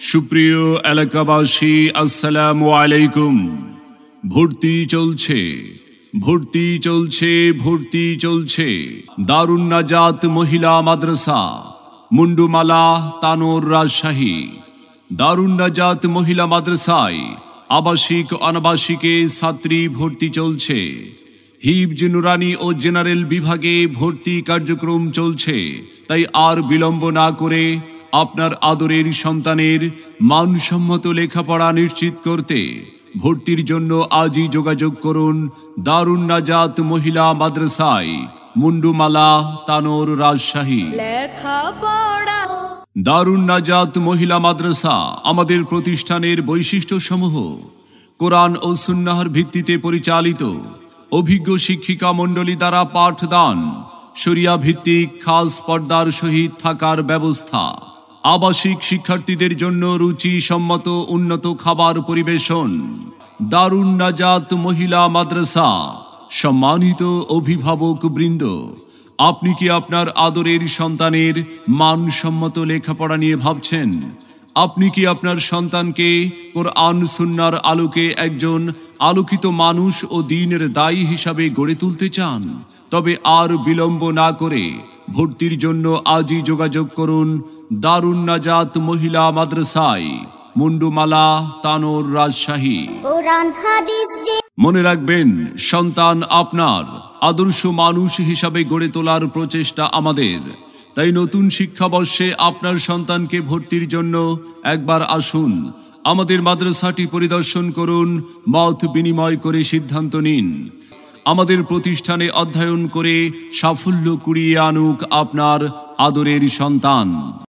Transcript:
সুপ্রিয় এলাকাবাসী, আসসালামু আলাইকুম। ভর্তি চলছে, ভর্তি চলছে, ভর্তি চলছে। দারুন নাজাত মহিলা মাদ্রাসা, মুন্ডুমালা, তানোর, রাজশাহী। দারুন নাজাত মহিলা মাদ্রাসায় আবাসিক অনাবাসিকে ছাত্রী ভর্তি চলছে। হিফজ, নুরানি ও জেনারেল বিভাগে ভর্তি কার্যক্রম চলছে। তাই আর বিলম্ব না করে আপনার আদরের সন্তানের মানসম্মত লেখাপড়া নিশ্চিত করতে ভর্তির জন্য আজই যোগাযোগ করুন দারুন নাজাত মহিলা মাদ্রাসায়, মুন্ডুমালা, তানোর, রাজশাহী। দারুন নাজাত মহিলা মাদ্রাসা আমাদের প্রতিষ্ঠানের বৈশিষ্ট্যসমূহ: কোরআন ও সুন্নাহর ভিত্তিতে পরিচালিত, অভিজ্ঞ শিক্ষিকা মণ্ডলী দ্বারা পাঠদান, শরিয়া ভিত্তিক খাস পর্দার সহিত থাকার ব্যবস্থা, আবাসিক শিক্ষার্থীদের জন্য রুচি সম্মত উন্নত খাবার পরিবেশন। দারুন নাজাত মহিলা মাদ্রাসা। সম্মানিত অভিভাবক বৃন্দ, আপনি কি আপনার আদরের সন্তানের মানসম্মত লেখাপড়া নিয়ে ভাবছেন? আপনি কি আপনার সন্তানকে কোরআন সুন্নাহর আলোকে একজন আলোকিত মানুষ ও দ্বীনের দায়ী হিসাবে গড়ে তুলতে চান? তবে আর বিলম্ব না করে ভর্তির জন্য আজই যোগাযোগ করুন দারুন নাজাত মহিলা মাদ্রাসায়, মুন্ডুমালা, তানোর, রাজশাহী। মনে রাখবেন, সন্তান আপনার, আদর্শ মানুষ হিসাবে গড়ে তোলার প্রচেষ্টা আমাদের। তাই নতুন শিক্ষাবর্ষে আপনার সন্তানকে ভর্তির জন্য একবার আসুন, আমাদের মাদ্রাসাটি পরিদর্শন করুন, মত বিনিময় করে সিদ্ধান্ত নিন। আমাদের প্রতিষ্ঠানে অধ্যয়ন করে সাফল্য কুড়িয়ে আনুক আপনার আদরের সন্তান।